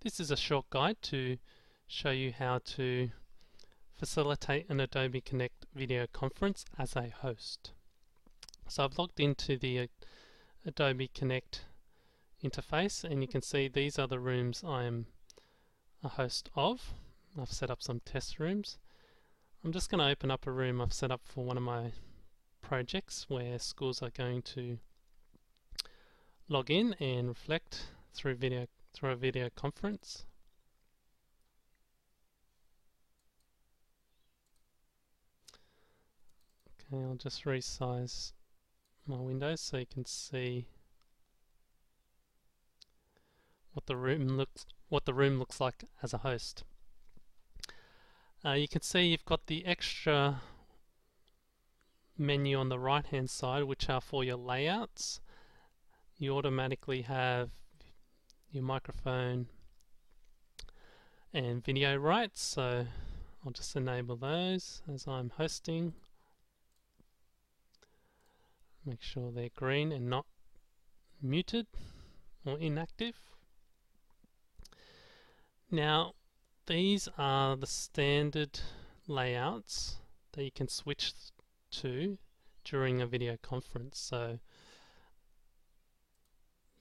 This is a short guide to show you how to facilitate an Adobe Connect video conference as a host. So I've logged into the Adobe Connect interface, and you can see these are the rooms I am a host of. I've set up some test rooms. I'm just going to open up a room I've set up for one of my projects where schools are going to log in and reflect through a video conference. Okay, I'll just resize my windows so you can see what the room looks like as a host. You can see you've got the extra menu on the right hand side, which are for your layouts. You automatically have your microphone and video rights, so I'll just enable those as I'm hosting. Make sure they're green and not muted or inactive. Now, these are the standard layouts that you can switch to during a video conference. So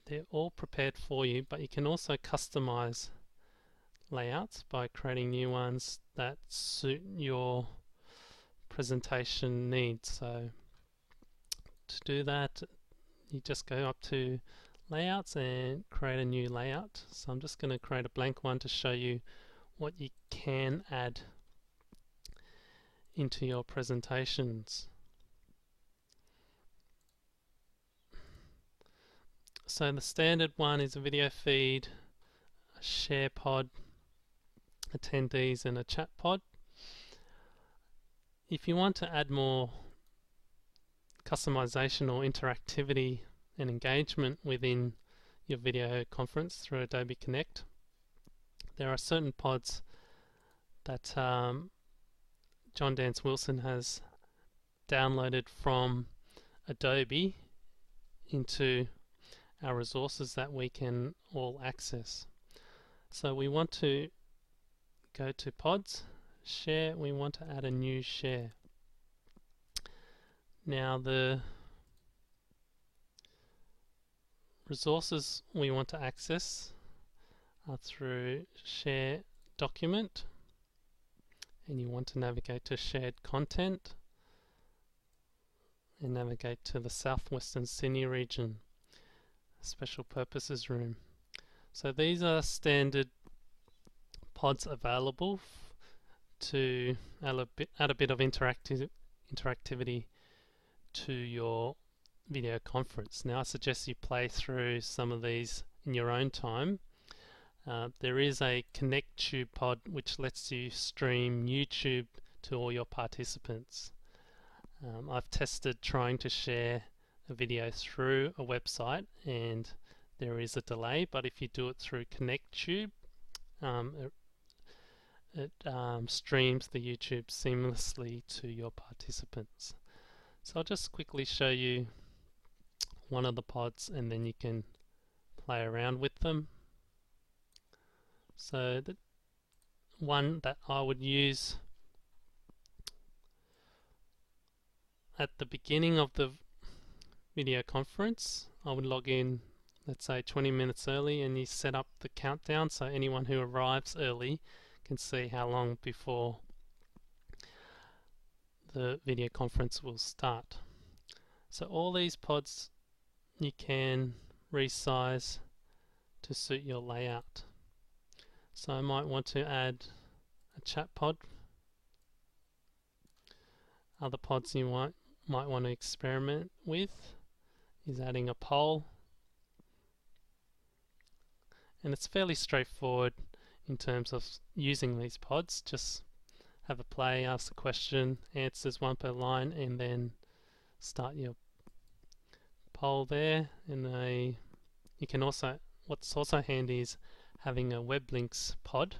they're all prepared for you, but you can also customize layouts by creating new ones that suit your presentation needs. So to do that, you just go up to layouts and create a new layout. So I'm just going to create a blank one to show you what you can add into your presentations. So the standard one is a video feed, a share pod, attendees, and a chat pod. If you want to add more customization or interactivity and engagement within your video conference through Adobe Connect, there are certain pods that John Dance Wilson has downloaded from Adobe into our resources that we can all access. So we want to go to pods, share, we want to add a new share. Now the resources we want to access are through share document, and you want to navigate to shared content and navigate to the Southwestern Sydney region, special purposes room. So these are standard pods available to add a bit of interactivity to your video conference. Now I suggest you play through some of these in your own time. There is a Connect Tube pod which lets you stream YouTube to all your participants. I've tested trying to share a video through a website and there is a delay, but if you do it through Connect Tube, it streams the YouTube seamlessly to your participants. So I'll just quickly show you one of the pods and then you can play around with them. So the one that I would use at the beginning of the video conference, I would log in, let's say 20 minutes early, and you set up the countdown so anyone who arrives early can see how long before the video conference will start. So all these pods you can resize to suit your layout. So I might want to add a chat pod. Other pods you might want to experiment with is adding a poll, and it's fairly straightforward in terms of using these pods. Just have a play, ask a question, answers one per line, and then start your poll there. And you can also, what's also handy is having a web links pod,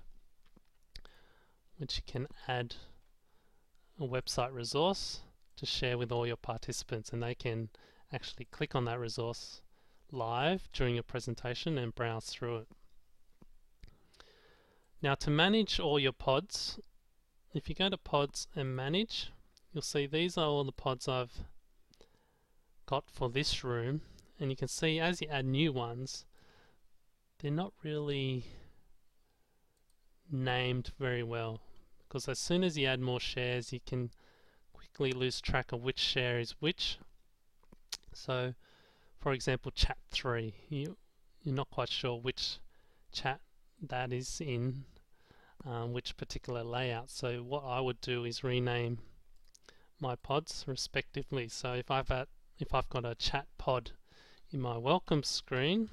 which you can add a website resource to share with all your participants, and they can actually click on that resource live during your presentation and browse through it. Now to manage all your pods, if you go to pods and manage, you'll see these are all the pods I've got for this room, and you can see as you add new ones, they're not really named very well, because as soon as you add more shares you can quickly lose track of which share is which. So for example, chat 3, you're not quite sure which chat that is in, which particular layout. So what I would do is rename my pods respectively. So if I've got a chat pod in my welcome screen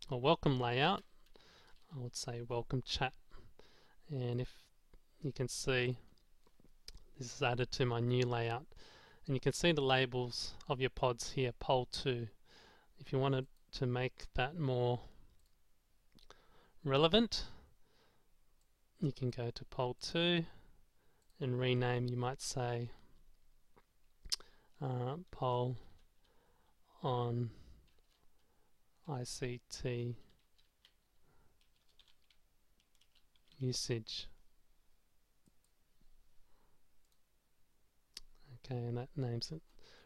or welcome layout, I would say welcome chat, and if you can see, this is added to my new layout, and you can see the labels of your pods here, poll 2. If you wanted to make that more relevant, you can go to poll 2 and rename. You might say poll on ICT usage. Okay, and that names it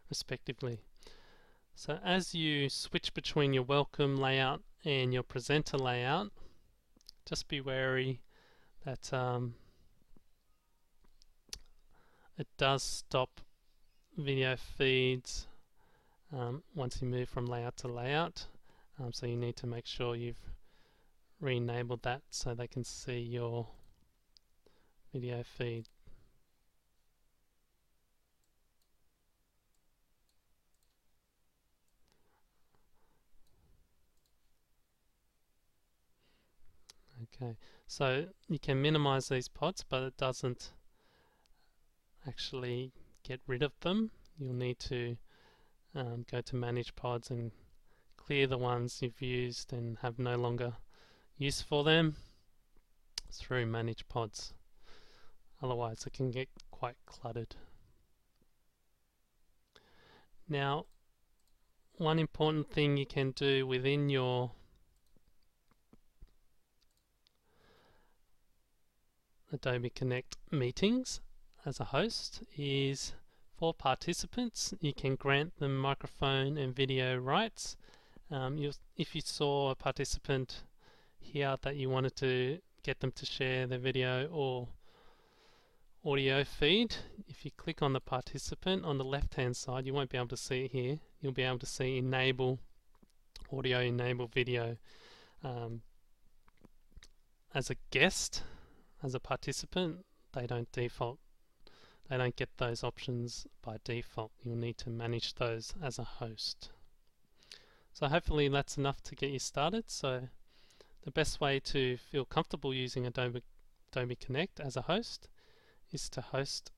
respectively. So as you switch between your welcome layout and your presenter layout, just be wary that it does stop video feeds once you move from layout to layout. So you need to make sure you've re-enabled that so they can see your video feed. Okay, so you can minimize these pods, but it doesn't actually get rid of them. You'll need to go to manage pods and clear the ones you've used and have no longer use for them through manage pods. Otherwise it can get quite cluttered. Now, one important thing you can do within your Adobe Connect meetings as a host is, for participants you can grant them microphone and video rights. If you saw a participant here that you wanted to get them to share their video or audio feed, if you click on the participant on the left hand side, you won't be able to see it here, you'll be able to see enable audio, enable video. As a guest, as a participant, they don't get those options by default. You'll need to manage those as a host. So hopefully that's enough to get you started. So the best way to feel comfortable using Adobe Connect as a host is to host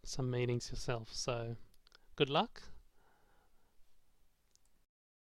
some meetings yourself. So good luck.